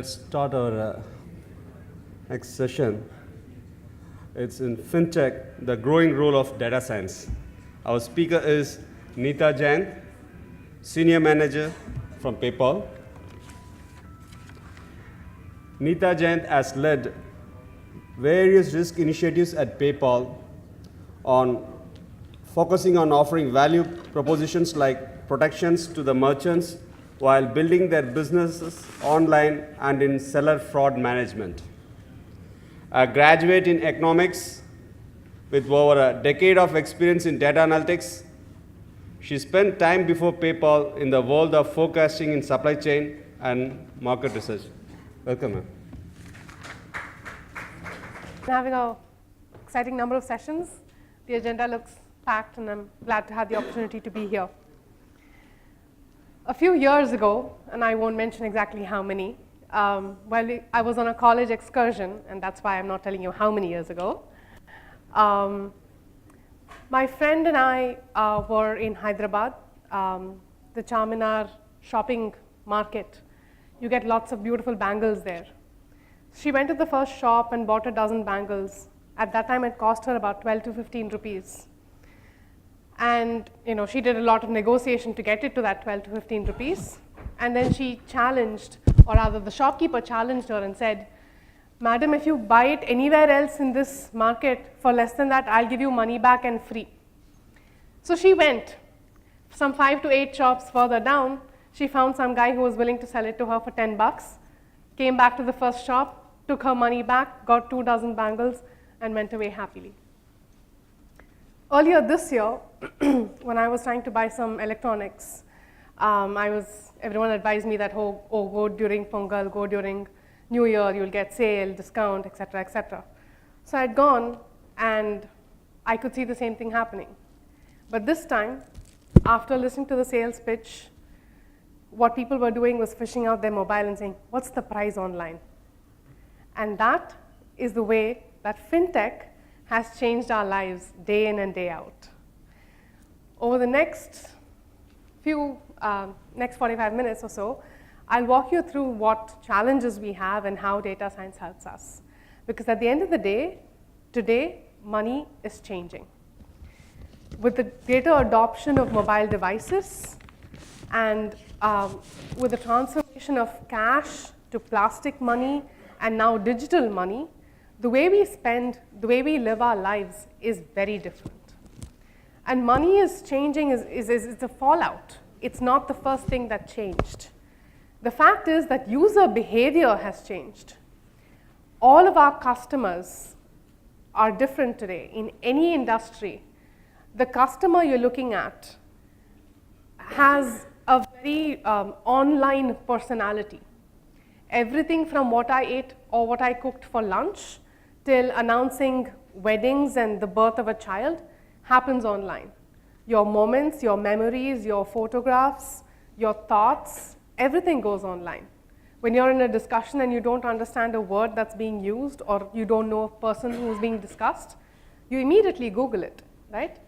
Let's start our next session. It's in FinTech, the growing role of data science. Our speaker is Neetha Jayanth, Senior Manager from PayPal. Neetha Jayanth has led various risk initiatives at PayPal on focusing on offering value propositions like protections to the merchants while building their businesses online and in seller fraud management. A graduate in economics with over a decade of experience in data analytics, she spent time before PayPal in the world of forecasting in supply chain and market research. Welcome, ma'am. We're having an exciting number of sessions. The agenda looks packed, and I'm glad to have the opportunity to be here. A few years ago, and I won't mention exactly how many, while I was on a college excursion, and that's why I'm not telling you how many years ago, my friend and I were in Hyderabad, the Charminar shopping market. You get lots of beautiful bangles there. She went to the first shop and bought a dozen bangles. At that time, it cost her about 12 to 15 rupees. And she did a lot of negotiation to get it to that 12 to 15 rupees. And then she challenged, or rather the shopkeeper challenged her and said, "Madam, if you buy it anywhere else in this market for less than that, I'll give you money back and free." So she went. Some 5 to 8 shops further down, she found some guy who was willing to sell it to her for 10 bucks, came back to the first shop, took her money back, got 2 dozen bangles, and went away happily. Earlier this year, when I was trying to buy some electronics, everyone advised me that, go during Pongal, go during New Year, you'll get sale, discount, etc., etc. So I'd gone, and I could see the same thing happening. But this time, after listening to the sales pitch, what people were doing was fishing out their mobile and saying, "What's the price online?" And that is the way that FinTech has changed our lives day in and day out. Over the next 45 minutes or so, I'll walk you through what challenges we have and how data science helps us. Because at the end of the day, today, money is changing. With the greater adoption of mobile devices and with the transformation of cash to plastic money and now digital money, the way we spend, the way we live our lives is very different. And money is changing, is a fallout. It's not the first thing that changed. The fact is that user behavior has changed. All of our customers are different today. In any industry, the customer you're looking at has a very online personality. Everything from what I ate or what I cooked for lunch till announcing weddings and the birth of a child happens online. Your moments, your memories, your photographs, your thoughts, everything goes online. When you're in a discussion and you don't understand a word that's being used or you don't know a person who's being discussed, you immediately Google it, right?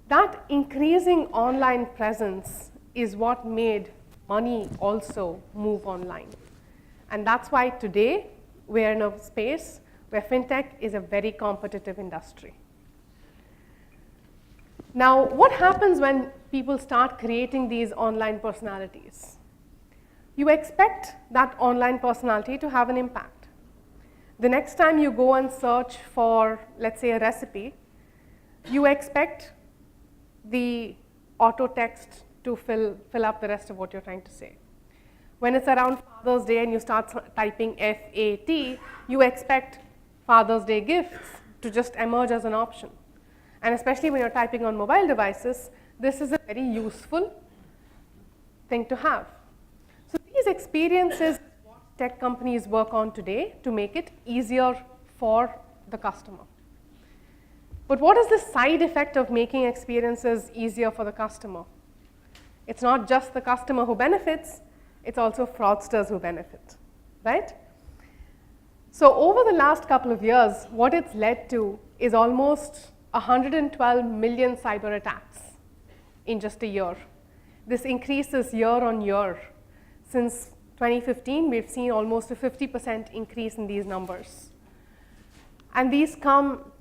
That increasing online presence is what made money also move online. And that's why today we're in a space where FinTech is a very competitive industry. Now, what happens when people start creating these online personalities? You expect that online personality to have an impact. The next time you go and search for, let's say, a recipe, you expect the auto text to fill up the rest of what you're trying to say. When it's around Father's Day and you start typing FAT, you expect Father's Day gifts to just emerge as an option. And especially when you're typing on mobile devices, this is a very useful thing to have. So these experiences, what tech companies work on today to make it easier for the customer. But what is the side effect of making experiences easier for the customer? It's not just the customer who benefits, it's also fraudsters who benefit, right? So over the last couple of years, what it's led to is almost 112 million cyber attacks in just a year. This increases year on year since 2015, we've seen almost a 50% increase in these numbers. And these come,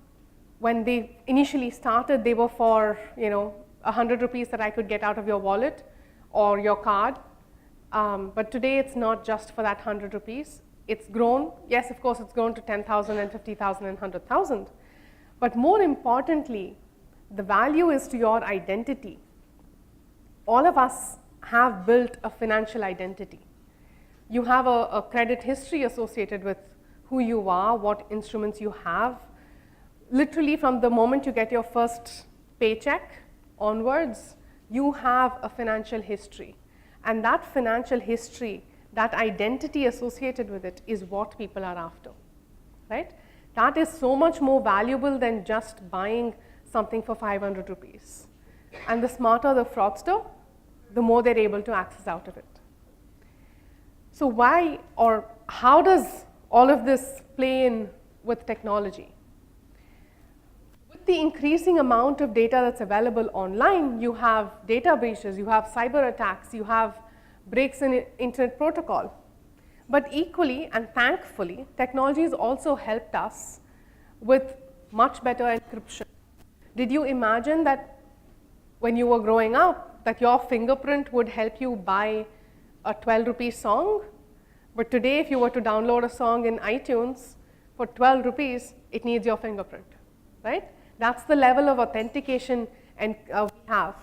when they initially started, they were for 100 rupees that I could get out of your wallet or your card. But today it's not just for that 100 rupees. It's grown. Yes, of course, it's grown to 10,000 and 50,000 and 100,000. But more importantly, the value is to your identity. All of us have built a financial identity. You have a credit history associated with who you are, what instruments you have. Literally from the moment you get your first paycheck onwards, you have a financial history. And that financial history, that identity associated with it is what people are after, right? That is so much more valuable than just buying something for 500 rupees. And the smarter the fraudster, the more they're able to access out of it. So why or how does all of this play in with technology? With the increasing amount of data that's available online, you have data breaches, you have cyber attacks, you have breaks in internet protocol. But equally and thankfully, technology has also helped us with much better encryption. Did you imagine that when you were growing up, that your fingerprint would help you buy a 12 rupee song? But today, if you were to download a song in iTunes for 12 rupees, it needs your fingerprint, right? That's the level of authentication we have.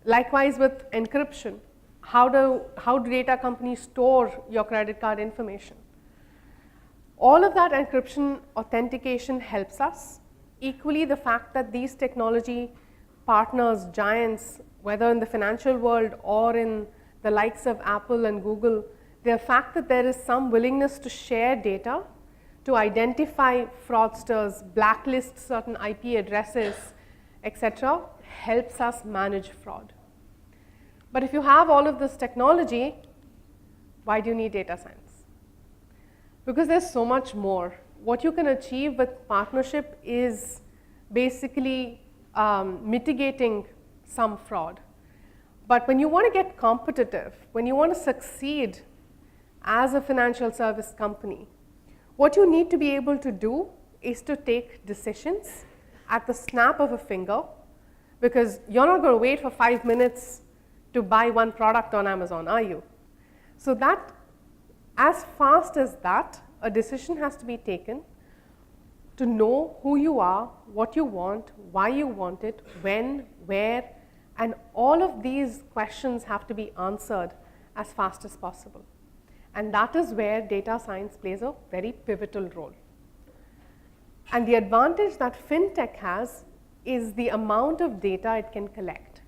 Likewise with encryption. How do data companies store your credit card information? All of that encryption authentication helps us. Equally, the fact that these technology partners, giants, whether in the financial world or in the likes of Apple and Google, the fact that there is some willingness to share data, to identify fraudsters, blacklist certain IP addresses, etc., helps us manage fraud. But if you have all of this technology, why do you need data science? Because there's so much more. What you can achieve with partnership is basically mitigating some fraud. But when you want to get competitive, when you want to succeed as a financial service company, what you need to be able to do is to take decisions at the snap of a finger, because you're not going to wait for 5 minutes to buy one product on Amazon, are you? So that, as fast as that, a decision has to be taken to know who you are, what you want, why you want it, when, where, and all of these questions have to be answered as fast as possible. And that is where data science plays a very pivotal role. And the advantage that fintech has is the amount of data it can collect.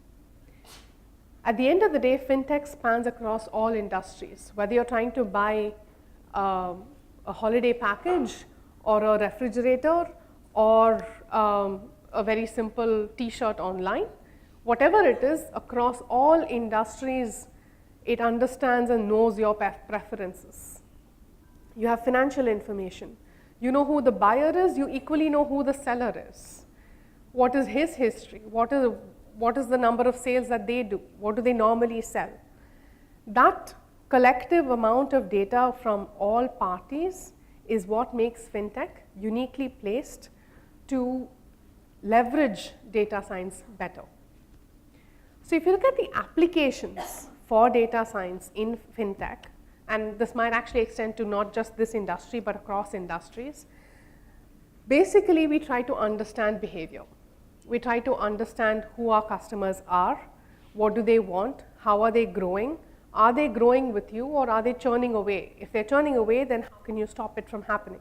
At the end of the day, fintech spans across all industries. Whether you're trying to buy a holiday package or a refrigerator or a very simple t-shirt online, whatever it is, across all industries, it understands and knows your preferences. You have financial information. You know who the buyer is, you equally know who the seller is. What is his history? What is the number of sales that they do? What do they normally sell? That collective amount of data from all parties is what makes fintech uniquely placed to leverage data science better. So if you look at the applications for data science in fintech, and this might actually extend to not just this industry but across industries, basically we try to understand behavior. We try to understand who our customers are, what do they want, how are they growing with you, or are they churning away? If they're churning away, then how can you stop it from happening?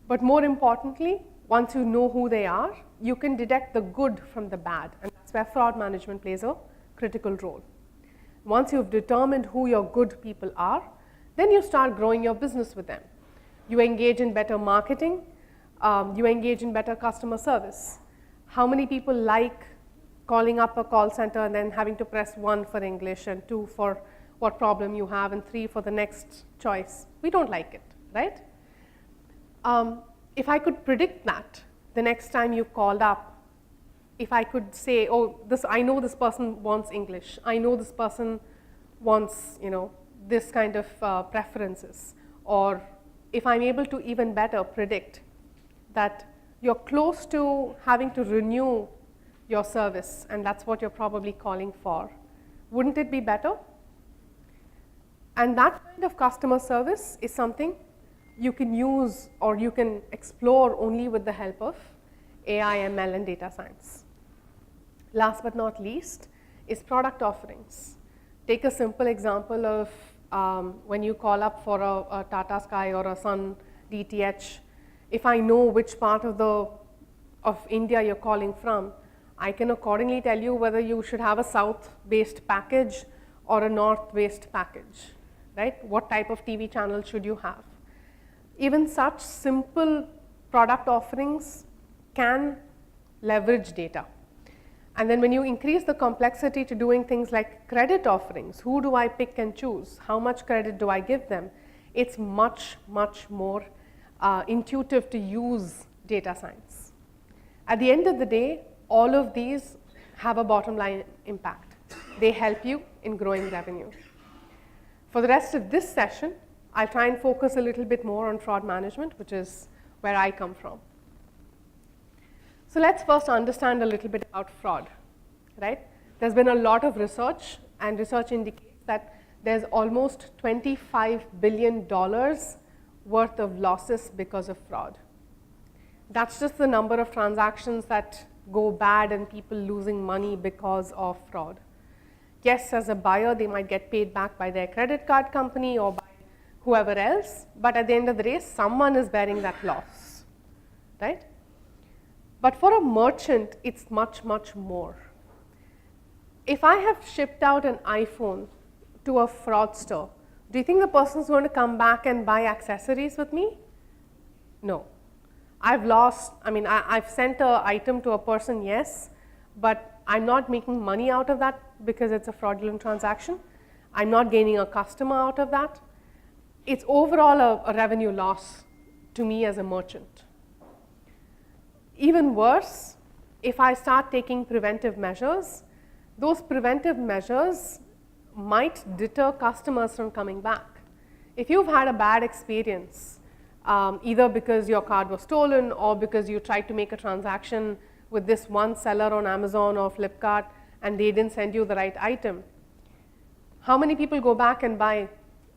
But more importantly, once you know who they are, you can detect the good from the bad, and that's where fraud management plays a critical role. Once you've determined who your good people are, then you start growing your business with them. You engage in better marketing, you engage in better customer service. How many people like calling up a call center and then having to press 1 for English and 2 for what problem you have and 3 for the next choice? We don't like it, right? If I could predict that the next time you called up, if I could say, oh, I know this person wants English. I know this person wants, this kind of preferences, or if I'm able to even better predict that you're close to having to renew your service, and that's what you're probably calling for, wouldn't it be better? And that kind of customer service is something you can use or you can explore only with the help of AI, ML, and data science. Last but not least is product offerings. Take a simple example of when you call up for a Tata Sky or a Sun DTH. If I know which part of India you're calling from, I can accordingly tell you whether you should have a south-based package or a north-based package, right? What type of TV channel should you have? Even such simple product offerings can leverage data. And then when you increase the complexity to doing things like credit offerings, who do I pick and choose? How much credit do I give them? It's much, much more intuitive to use data science. At the end of the day, all of these have a bottom line impact. They help you in growing revenue. For the rest of this session, I'll try and focus a little bit more on fraud management, which is where I come from. So let's first understand a little bit about fraud, right? There's been a lot of research, and research indicates that there's almost $25 billion worth of losses because of fraud. That's just the number of transactions that go bad and people losing money because of fraud. Yes, as a buyer, they might get paid back by their credit card company or by whoever else, but at the end of the day, someone is bearing that loss, right? But for a merchant, it's much, much more. If I have shipped out an iPhone to a fraudster, do you think the person's going to come back and buy accessories with me? No. I've sent an item to a person, yes, but I'm not making money out of that because it's a fraudulent transaction. I'm not gaining a customer out of that. It's overall a revenue loss to me as a merchant. Even worse, if I start taking preventive measures, those preventive measures might deter customers from coming back. If you've had a bad experience, either because your card was stolen or because you tried to make a transaction with this one seller on Amazon or Flipkart and they didn't send you the right item, how many people go back and buy?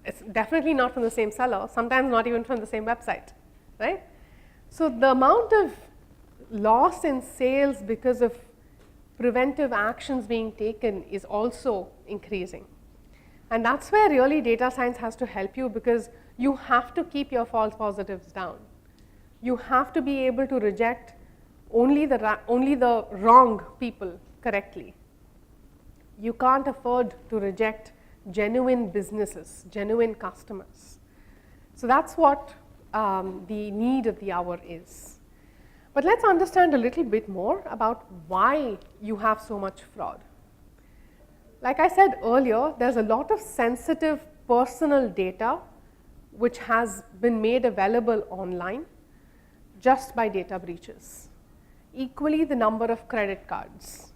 It's definitely not from the same seller, sometimes not even from the same website, right? So the amount of loss in sales because of preventive actions being taken is also increasing. And that's where really data science has to help you, because you have to keep your false positives down. You have to be able to reject only the wrong people correctly. You can't afford to reject genuine businesses, genuine customers. So that's what the need of the hour is. But let's understand a little bit more about why you have so much fraud. Like I said earlier, there's a lot of sensitive personal data which has been made available online just by data breaches. Equally, the number of credit cards.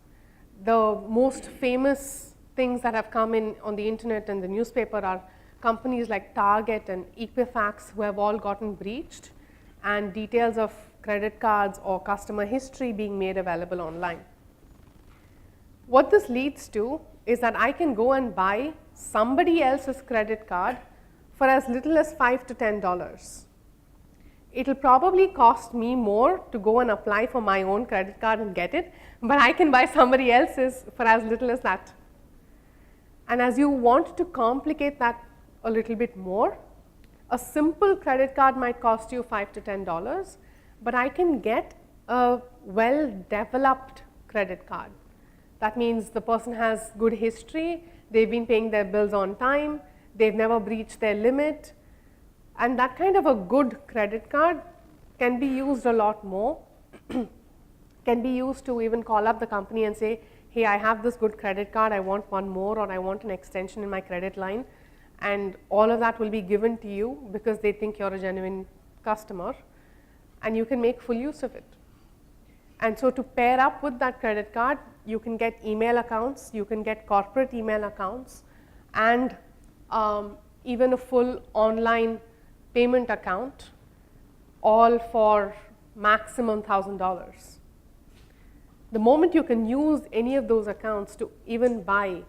The most famous things that have come in on the internet and the newspaper are companies like Target and Equifax, who have all gotten breached, and details of credit cards or customer history being made available online. What this leads to is that I can go and buy somebody else's credit card for as little as $5 to $10. It'll probably cost me more to go and apply for my own credit card and get it, but I can buy somebody else's for as little as that. And as you want to complicate that a little bit more, a simple credit card might cost you $5 to $10, but I can get a well-developed credit card. That means the person has good history, they've been paying their bills on time, they've never breached their limit, and that kind of a good credit card can be used a lot more, can be used to even call up the company and say, hey, I have this good credit card, I want one more, or I want an extension in my credit line, and all of that will be given to you because they think you're a genuine customer, and you can make full use of it. And so to pair up with that credit card, you can get email accounts, you can get corporate email accounts, and even a full online payment account, all for maximum $1,000. The moment you can use any of those accounts to even buy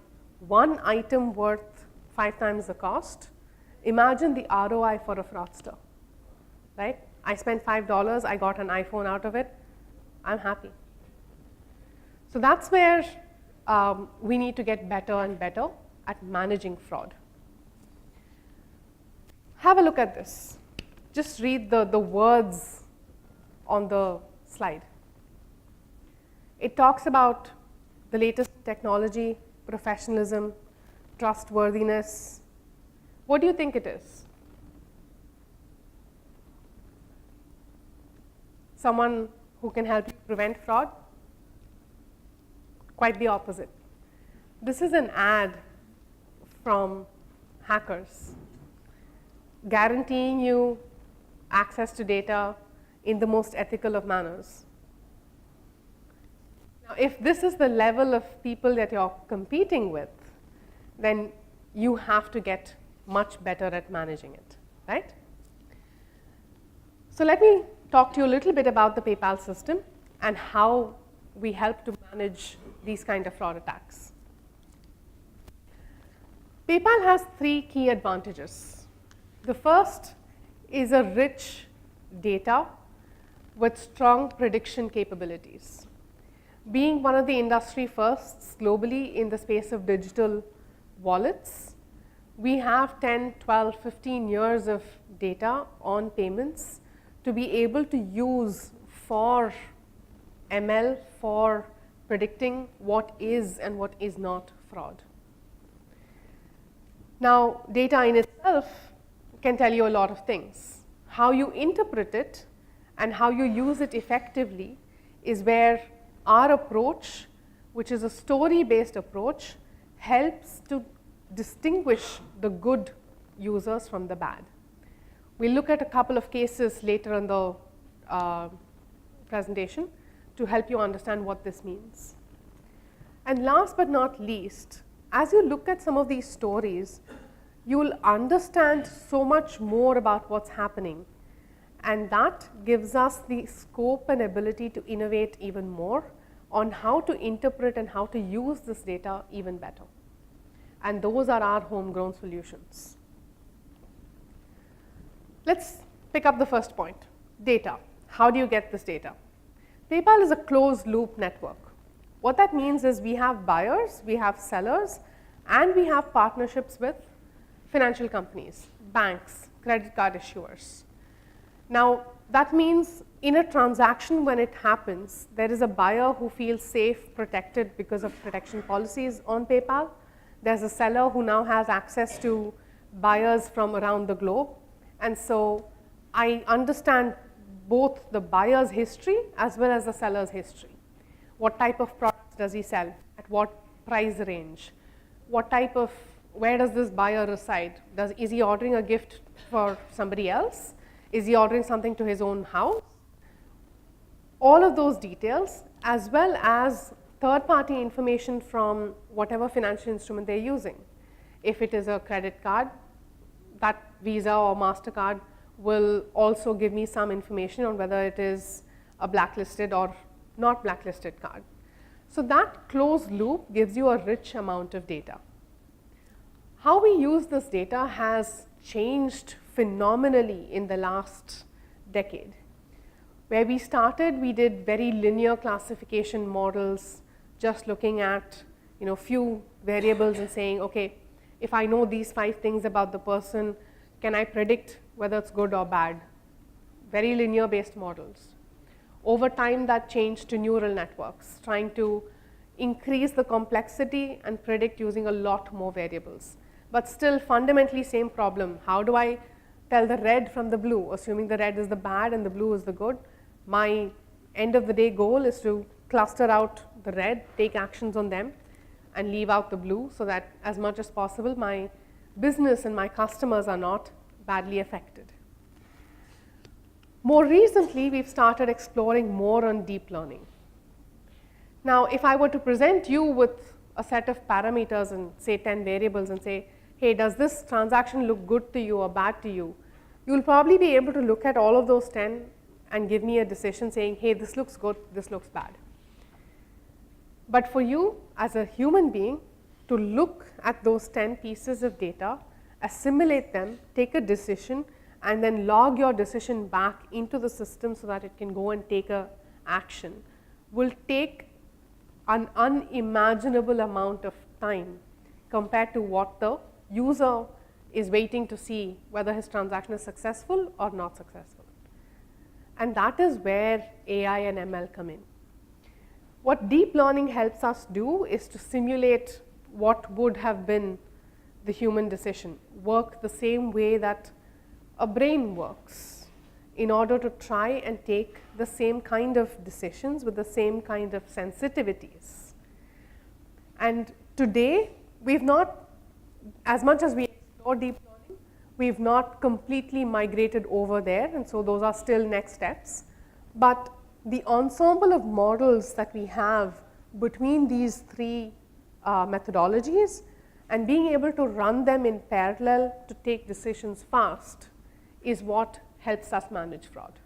one item worth 5 times the cost, imagine the ROI for a fraudster, right? I spent $5, I got an iPhone out of it, I'm happy. So that's where we need to get better and better at managing fraud. Have a look at this. Just read the words on the slide. It talks about the latest technology, professionalism, trustworthiness. What do you think it is? Someone who can help you prevent fraud? Quite the opposite. This is an ad from hackers guaranteeing you access to data in the most ethical of manners. Now, if this is the level of people that you're competing with, then you have to get much better at managing it, right? So let me talk to you a little bit about the PayPal system and how we help to manage these kind of fraud attacks. PayPal has 3 key advantages. The first is a rich data with strong prediction capabilities. Being one of the industry firsts globally in the space of digital wallets, we have 10, 12, 15 years of data on payments to be able to use for ML, for predicting what is and what is not fraud. Now, data in itself can tell you a lot of things. How you interpret it and how you use it effectively is where our approach, which is a story-based approach, helps to distinguish the good users from the bad. We'll look at a couple of cases later in the presentation to help you understand what this means. And last but not least, as you look at some of these stories, you will understand so much more about what's happening. And that gives us the scope and ability to innovate even more on how to interpret and how to use this data even better. And those are our homegrown solutions. Let's pick up the first point, data. How do you get this data? PayPal is a closed loop network. What that means is we have buyers, we have sellers, and we have partnerships with financial companies, banks, credit card issuers. Now, that means in a transaction when it happens, there is a buyer who feels safe, protected because of protection policies on PayPal. There's a seller who now has access to buyers from around the globe. And so I understand both the buyer's history as well as the seller's history. What type of products does he sell? At what price range? What type of, where does this buyer reside? Is he ordering a gift for somebody else? Is he ordering something to his own house? All of those details, as well as third-party information from whatever financial instrument they're using. If it is a credit card, that Visa or MasterCard will also give me some information on whether it is a blacklisted or not blacklisted card. So that closed loop gives you a rich amount of data. How we use this data has changed phenomenally in the last decade. Where we started, we did very linear classification models, just looking at few variables and saying, okay, if I know these 5 things about the person, can I predict whether it's good or bad? Very linear based models. Over time, that changed to neural networks, trying to increase the complexity and predict using a lot more variables. But still fundamentally same problem. How do I tell the red from the blue, assuming the red is the bad and the blue is the good? My end of the day goal is to cluster out the red, take actions on them, and leave out the blue so that as much as possible my business and my customers are not badly affected. More recently, we've started exploring more on deep learning. Now, if I were to present you with a set of parameters and say 10 variables and say, hey, does this transaction look good to you or bad to you? You'll probably be able to look at all of those 10 and give me a decision saying, hey, this looks good, this looks bad. But for you as a human being to look at those 10 pieces of data, assimilate them, take a decision, and then log your decision back into the system so that it can go and take a action will take an unimaginable amount of time compared to what the user is waiting to see whether his transaction is successful or not successful. And that is where AI and ML come in. What deep learning helps us do is to simulate what would have been the human decision, work the same way that a brain works in order to try and take the same kind of decisions with the same kind of sensitivities. And today, we've not, as much as we explore deep learning, we've not completely migrated over there, and so those are still next steps. But the ensemble of models that we have between these three methodologies and being able to run them in parallel to take decisions fast is what helps us manage fraud.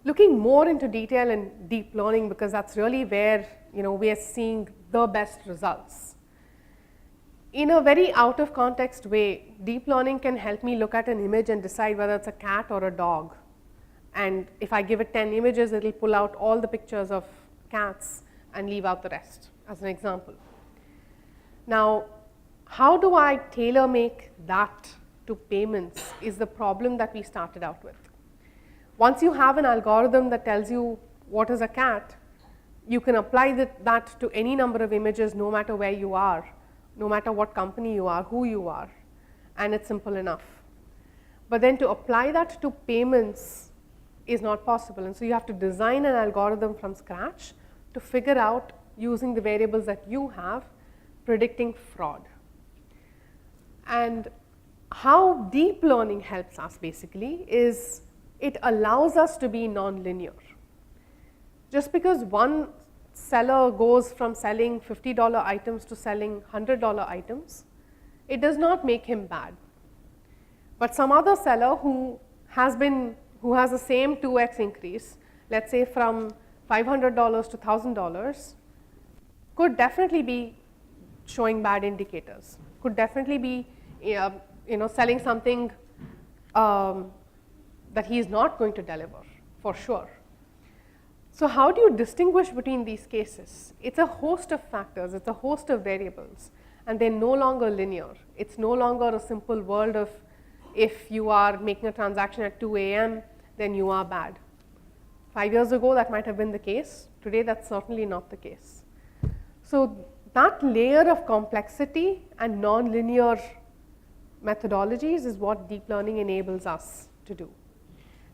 Looking more into detail in deep learning, because that's really where we are seeing the best results. In a very out of context way, deep learning can help me look at an image and decide whether it's a cat or a dog. And if I give it 10 images, it will pull out all the pictures of cats and leave out the rest, as an example. Now, how do I tailor make that to payments is the problem that we started out with. Once you have an algorithm that tells you what is a cat, you can apply that to any number of images no matter where you are, no matter what company you are, who you are, and it's simple enough. But then to apply that to payments is not possible, and so you have to design an algorithm from scratch to figure out, using the variables that you have, predicting fraud. And how deep learning helps us basically is it allows us to be nonlinear. Just because one seller goes from selling $50 items to selling $100 items, it does not make him bad. But some other seller who has the same 2x increase, let's say from $500 to $1,000, could definitely be showing bad indicators, could definitely be selling something that he is not going to deliver, for sure. So how do you distinguish between these cases? It's a host of factors, it's a host of variables, and they're no longer linear. It's no longer a simple world of if you are making a transaction at 2 a.m., then you are bad. 5 years ago, that might have been the case. Today, that's certainly not the case. So that layer of complexity and nonlinear methodologies is what deep learning enables us to do.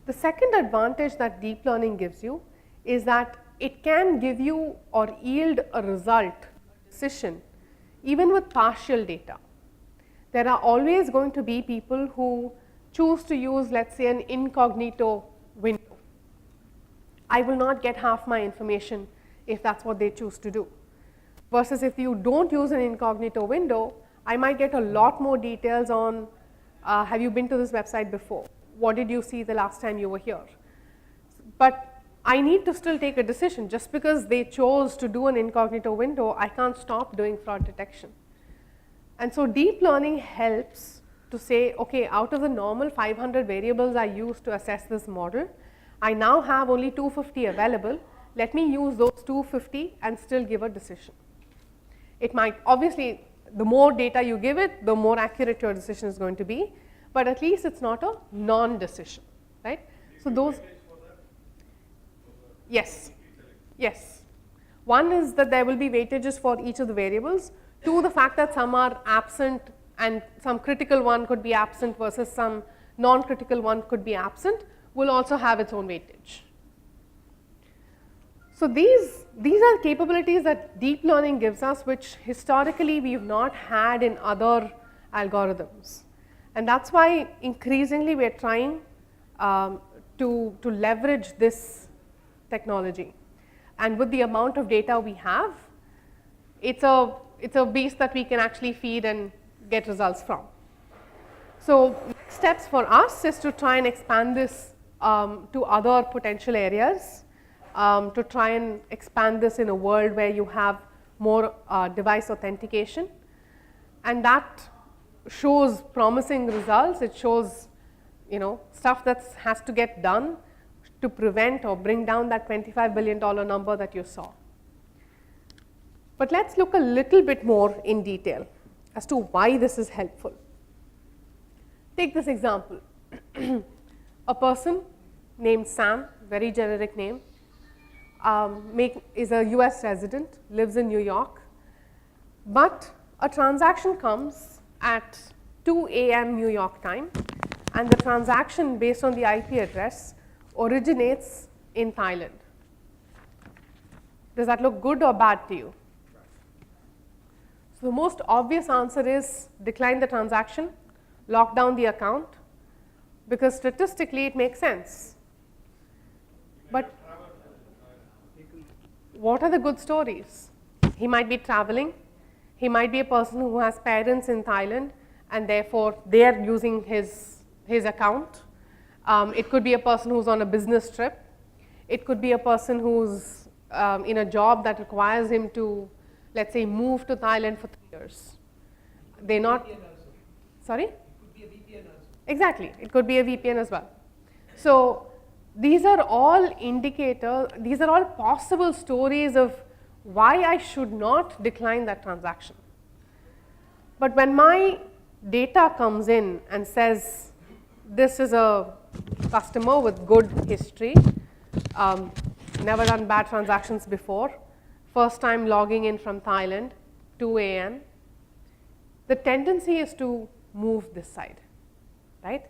The second advantage that deep learning gives you is that it can give you or yield a result, a decision, even with partial data. There are always going to be people who choose to use, let's say, an incognito window. I will not get half my information if that's what they choose to do. Versus if you don't use an incognito window, I might get a lot more details on, have you been to this website before? What did you see the last time you were here? But I need to still take a decision. Just because they chose to do an incognito window, I can't stop doing fraud detection. And so deep learning helps to say, okay, out of the normal 500 variables I used to assess this model, I now have only 250 available. Let me use those 250 and still give a decision. It might, obviously, the more data you give it, the more accurate your decision is going to be, but at least it's not a non-decision, right? So those, yes, yes. One is that there will be weightages for each of the variables. Two, the fact that some are absent and some critical one could be absent versus some non-critical one could be absent will also have its own weightage. So these are capabilities that deep learning gives us, which historically we've not had in other algorithms. And that's why increasingly we're trying to leverage this technology. And with the amount of data we have, it's a beast that we can actually feed and get results from. So next steps for us is to try and expand this to other potential areas, to try and expand this in a world where you have more device authentication, and that shows promising results. It shows, you know, stuff that has to get done to prevent or bring down that $25 billion number that you saw. But let's look a little bit more in detail as to why this is helpful. Take this example. A person named Sam, very generic name, is a US resident, lives in New York, but a transaction comes at 2 a.m. New York time, and the transaction based on the IP address originates in Thailand. Does that look good or bad to you? So the most obvious answer is decline the transaction, lock down the account, because statistically it makes sense. But what are the good stories? He might be traveling. He might be a person who has parents in Thailand, and therefore they are using his account. It could be a person who's on a business trip. It could be a person who's in a job that requires him to, let's say, move to Thailand for 3 years. They're not. Sorry? It could be a VPN also. Exactly. It could be a VPN as well. So these are all indicators, these are all possible stories of why I should not decline that transaction. But when my data comes in and says, this is a customer with good history, never done bad transactions before, first time logging in from Thailand, 2 a.m., the tendency is to move this side, right?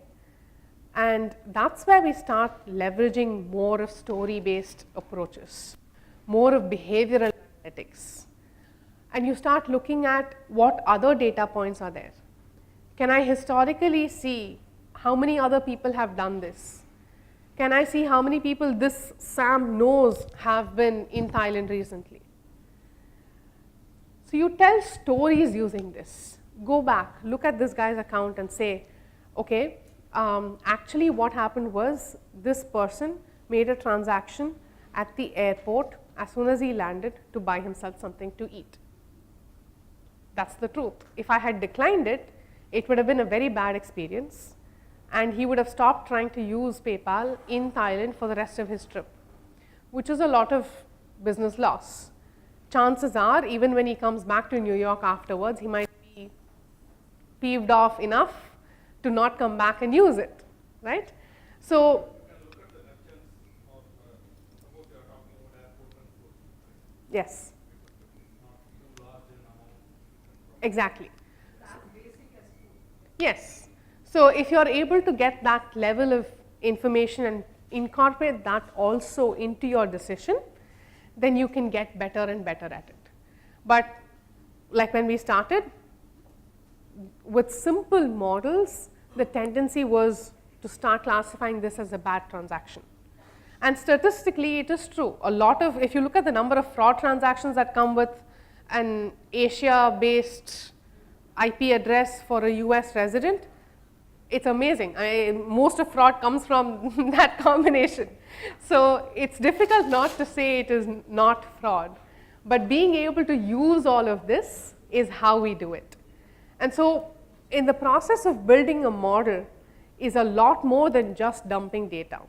And that's where we start leveraging more of story-based approaches, more of behavioral analytics. And you start looking at what other data points are there. Can I historically see how many other people have done this? Can I see how many people this Sam knows have been in Thailand recently? So you tell stories using this. Go back, look at this guy's account and say, okay, actually what happened was this person made a transaction at the airport as soon as he landed to buy himself something to eat. That's the truth. If I had declined it, it would have been a very bad experience, and he would have stopped trying to use PayPal in Thailand for the rest of his trip, which is a lot of business loss. Chances are, even when he comes back to New York afterwards, he might be peeved off enough to not come back and use it, right? So You can look at the merchants of, suppose you are talking about airport and food, right? yes, It's not too large an amount. exactly. Basic as food. Yes. So if you are able to get that level of information and incorporate that also into your decision, then you can get better and better at it. But like when we started, with simple models, the tendency was to start classifying this as a bad transaction. And statistically, it is true. A lot of, if you look at the number of fraud transactions that come with an Asia-based IP address for a US resident, it's amazing. Most of fraud comes from that combination. So it's difficult not to say it is not fraud. But being able to use all of this is how we do it. And so in the process of building a model is a lot more than just dumping data.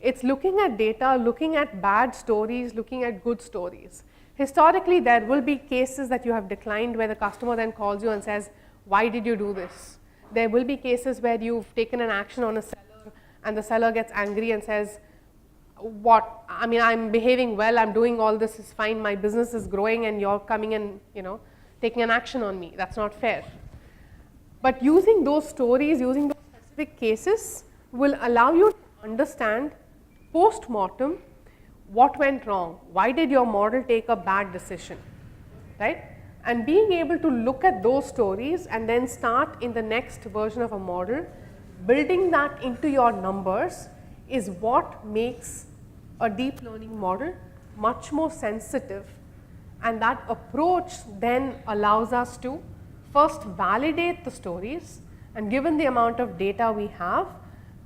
It's looking at data, looking at bad stories, looking at good stories. Historically, there will be cases that you have declined where the customer then calls you and says, why did you do this? There will be cases where you've taken an action on a seller and the seller gets angry and says, what? I mean, I'm behaving well, I'm doing all this is fine, my business is growing, and you're coming and, taking an action on me. That's not fair. But using those stories, using those specific cases will allow you to understand post-mortem what went wrong. Why did your model take a bad decision, right? And being able to look at those stories and then start in the next version of a model, building that into your numbers is what makes a deep learning model much more sensitive. And that approach then allows us to first validate the stories, and given the amount of data we have,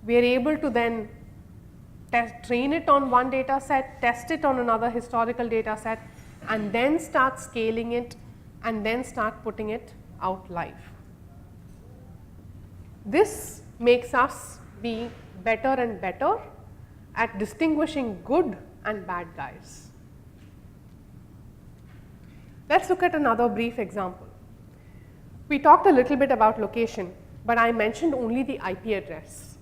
we are able to then train it on one data set, test it on another historical data set, and then start scaling it, and then start putting it out live. This makes us be better and better at distinguishing good and bad guys. Let's look at another brief example. We talked a little bit about location, but I mentioned only the IP address.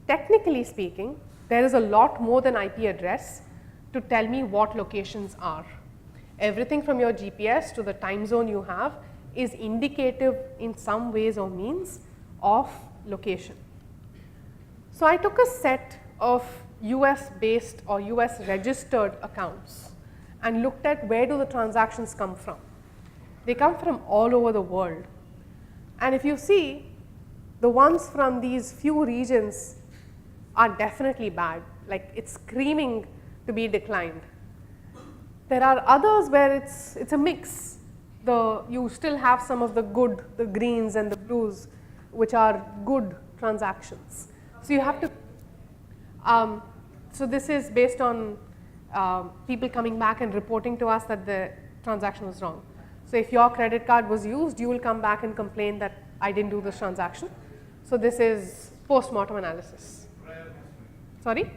Technically speaking, there is a lot more than IP address to tell me what locations are. Everything from your GPS to the time zone you have is indicative in some ways or means of location. So I took a set of US based or US registered accounts and looked at where do the transactions come from. They come from all over the world. And if you see, the ones from these few regions are definitely bad, like it's screaming to be declined. There are others where it's a mix. You still have some of the good, the greens and the blues, which are good transactions. So you have to, so this is based on people coming back and reporting to us that the transaction was wrong. So if your credit card was used, you will come back and complain that I didn't do this transaction. So this is post-mortem analysis. Sorry?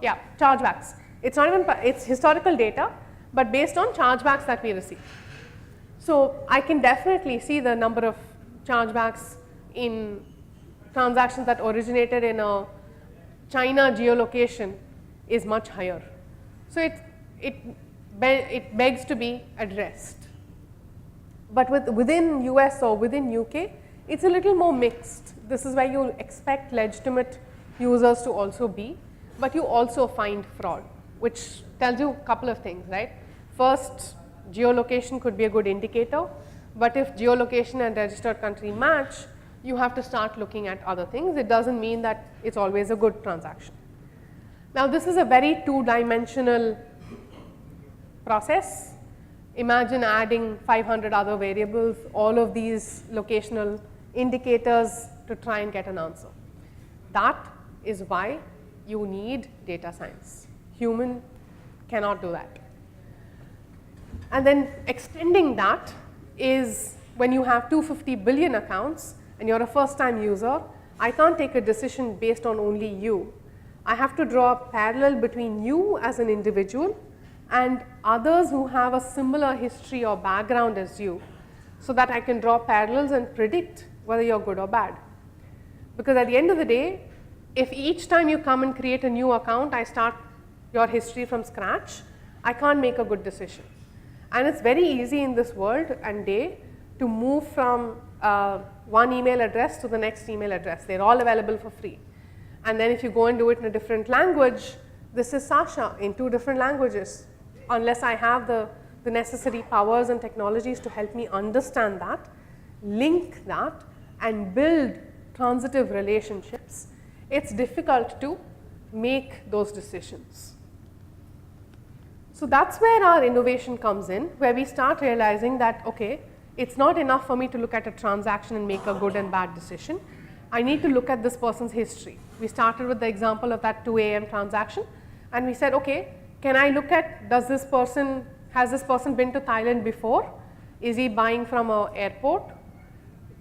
Yeah, chargebacks. It's not even, it's historical data, but based on chargebacks that we receive. So I can definitely see the number of chargebacks in transactions that originated in a China geolocation is much higher. So it begs to be addressed. But within US or within UK, it's a little more mixed. This is where you expect legitimate users to also be, but you also find fraud, which tells you a couple of things, right? First, geolocation could be a good indicator, but if geolocation and registered country match, you have to start looking at other things. It doesn't mean that it's always a good transaction. Now this is a very two-dimensional process. Imagine adding 500 other variables, all of these locational indicators to try and get an answer. That is why you need data science. Human cannot do that. And then extending that is when you have 250 billion accounts and you're a first-time user, I can't take a decision based on only you. I have to draw a parallel between you as an individual and others who have a similar history or background as you, so that I can draw parallels and predict whether you're good or bad. Because at the end of the day, if each time you come and create a new account, I start your history from scratch, I can't make a good decision. And it's very easy in this world and day to move from one email address to the next email address. They're all available for free. And then if you go and do it in a different language, this is Sasha in 2 different languages. Unless I have the necessary powers and technologies to help me understand that, link that, and build transitive relationships, it's difficult to make those decisions. So that's where our innovation comes in, where we start realizing that, okay, it's not enough for me to look at a transaction and make a good and bad decision. I need to look at this person's history. We started with the example of that 2 a.m. transaction, and we said, okay, can I look at, has this person been to Thailand before? Is he buying from an airport?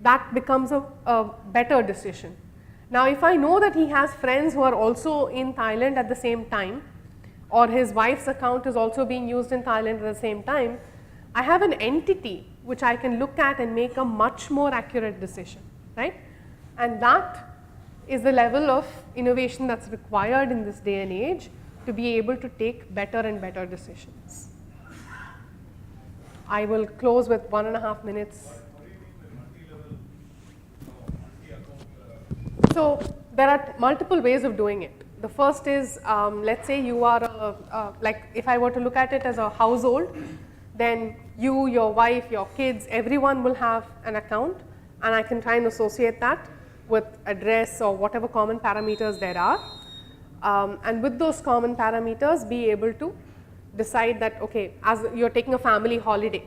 That becomes a better decision. Now, if I know that he has friends who are also in Thailand at the same time, or his wife's account is also being used in Thailand at the same time, I have an entity which I can look at and make a much more accurate decision, right? And that is the level of innovation that's required in this day and age to be able to take better and better decisions. I will close with 1.5 minutes. So there are multiple ways of doing it. The first is, let's say you are, like if I were to look at it as a household, then you, your wife, your kids, everyone will have an account, and I can try and associate that with address or whatever common parameters there are. And with those common parameters, be able to decide that, okay, as you're taking a family holiday,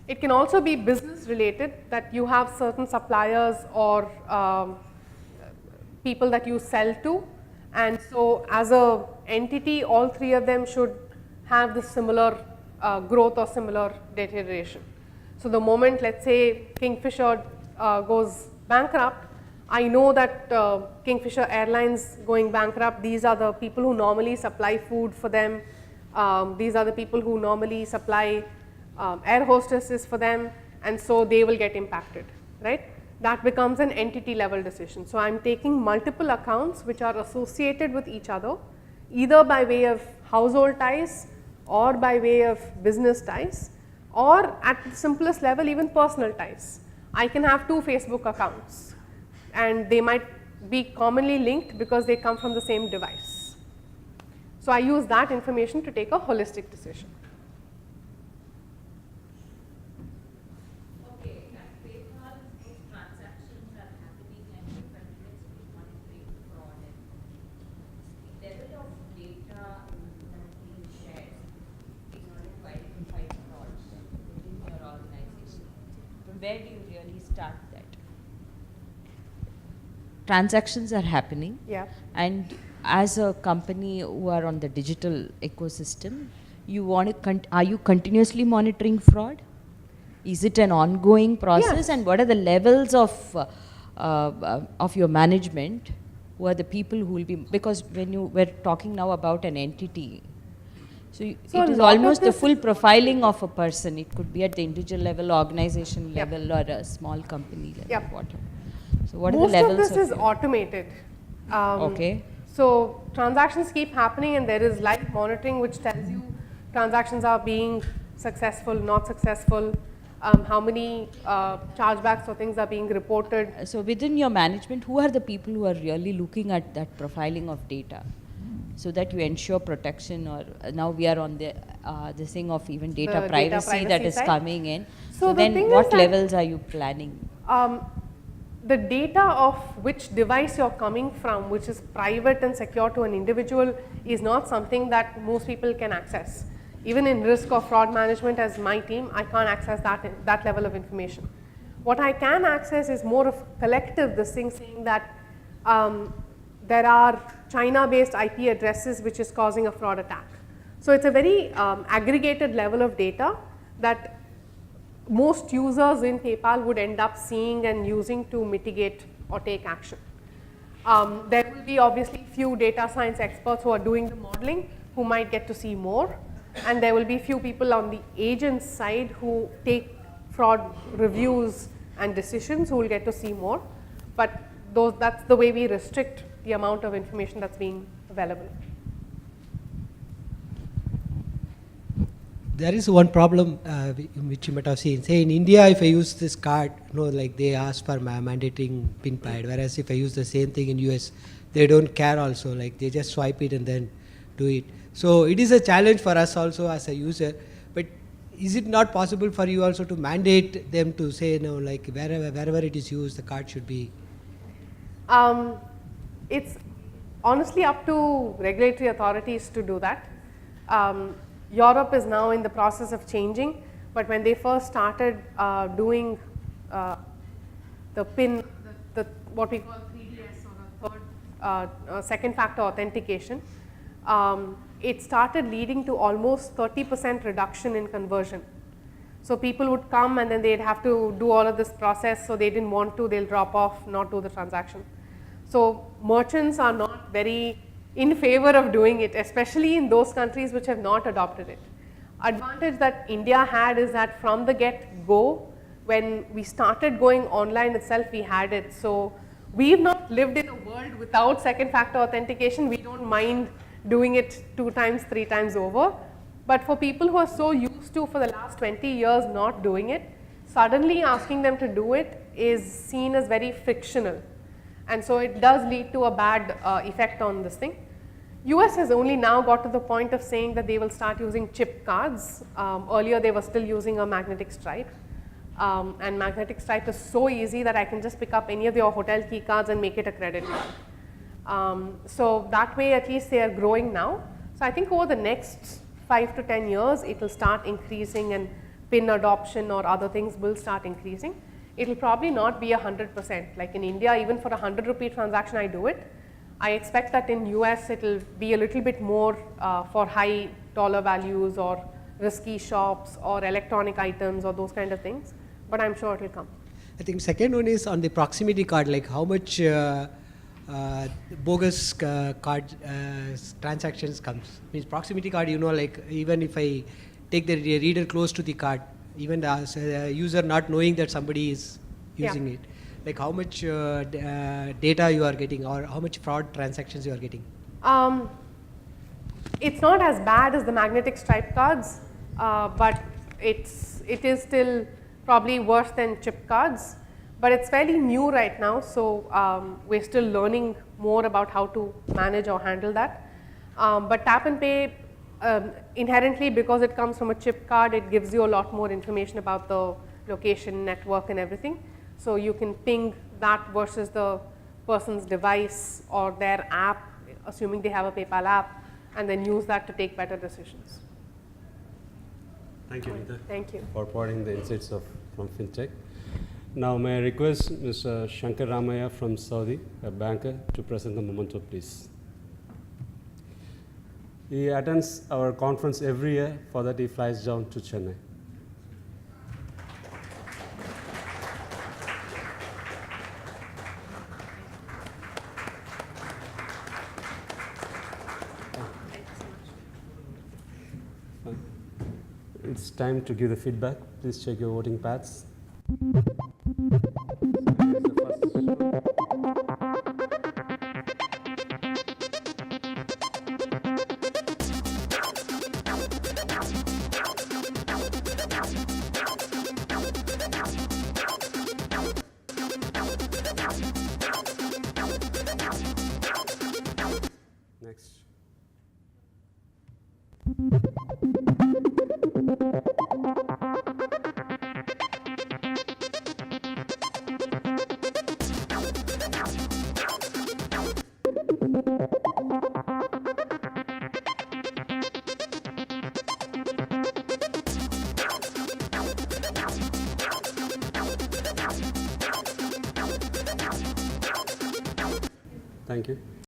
It can also be business related, that you have certain suppliers or people that you sell to, and so as a entity, all three of them should have the similar growth or similar deterioration. So the moment, let's say, Kingfisher goes bankrupt, I know that Kingfisher Airlines going bankrupt, these are the people who normally supply food for them, these are the people who normally supply air hostesses for them, and so they will get impacted, right? That becomes an entity level decision. So I'm taking multiple accounts which are associated with each other, either by way of household ties or by way of business ties, or at the simplest level, even personal ties. I can have 2 Facebook accounts, and they might be commonly linked because they come from the same device. So I use that information to take a holistic decision. Okay, at PayPal, those transactions are happening and you continuously monitoring fraud and the level of data that's being shared in order to identify fraud within your organization. From where do you really start that? Transactions are happening. Yeah. And as a company who are on the digital ecosystem, you want to are you continuously monitoring fraud? Is it an ongoing process? Yes. And what are the levels of your management? Who are the people who will be, because when you were talking now about an entity, so So it a is lot of almost the this full is profiling of a person. It could be at the individual level, organization Yep. level, or a small company level, Yep. whatever. So what Most are the levels of this is your- automated. Okay. So transactions keep happening, and there is live monitoring which tells you transactions are being successful, not successful, how many chargebacks or things are being reported. So within your management, who are the people who are really looking at that profiling of data, so that you ensure protection? Or now we are on the this thing of even data The privacy that privacy is side. coming in. So So the thing then, is what that- levels are you planning? The data of which device you're coming from, which is private and secure to an individual, is not something that most people can access. Even in risk or fraud management as my team, I can't access that level of information. What I can access is more of collective this thing, saying that there are China-based IP addresses which is causing a fraud attack. So it's a very aggregated level of data that most users in PayPal would end up seeing and using to mitigate or take action. There will be obviously few data science experts who are doing the modeling who might get to see more, and there will be few people on the agent side who take fraud reviews and decisions who will get to see more, but that's the way we restrict the amount of information that's being available. There is one problem which you might have seen. Say in India, if I use this card, like they ask for mandating PIN pad, whereas if I use the same thing in US, they don't care also. Like they just swipe it and then do it. So it is a challenge for us also as a user. But is it not possible for you also to mandate them to say, like wherever it is used, the card should be? It's honestly up to regulatory authorities to do that. Europe is now in the process of changing, but when they first started doing the PIN, what we call 3DS or a third second factor authentication, it started leading to almost 30% reduction in conversion. So people would come and then they'd have to do all of this process, so they didn't want to, they'll drop off, not do the transaction. So merchants are not very in favor of doing it, especially in those countries which have not adopted it. Advantage that India had is that from the get-go, when we started going online itself, we had it. So we've not lived in a world without second factor authentication. We don't mind doing it 2 times, 3 times over. But for people who are so used to, for the last 20 years, not doing it, suddenly asking them to do it is seen as very frictional. And so it does lead to a bad effect on this thing. US has only now got to the point of saying that they will start using chip cards. Earlier they were still using a magnetic stripe. And magnetic stripe is so easy that I can just pick up any of your hotel key cards and make it a credit card. So that way at least they are growing now. So I think over the next 5 to 10 years it will start increasing, and PIN adoption or other things will start increasing. It'll probably not be 100%. Like in India, even for a 100 rupee transaction, I do it. I expect that in US, it'll be a little bit more for high dollar values or risky shops or electronic items or those kind of things, but I'm sure it'll come. I think second one is on the proximity card, like how much bogus card transactions comes. Means proximity card, you know, like even if I take the reader close to the card, even the user not knowing that somebody is using it, like how much data you are getting or how much fraud transactions you are getting. It's not as bad as the magnetic stripe cards, but it is still probably worse than chip cards, but it's fairly new right now, so we're still learning more about how to manage or handle that. But tap and pay, inherently, because it comes from a chip card, it gives you a lot more information about the location, network and everything. So you can ping that versus the person's device or their app, assuming they have a PayPal app, and then use that to take better decisions. Thank you, Neetha. Thank you. For providing the insights from FinTech. Now, may I request Mr. Shankar Ramaya from Saudi, a banker, to present the memento, please. He attends our conference every year. For that, he flies down to Chennai. It's time to give the feedback. Please check your voting pads. Next. Thank you.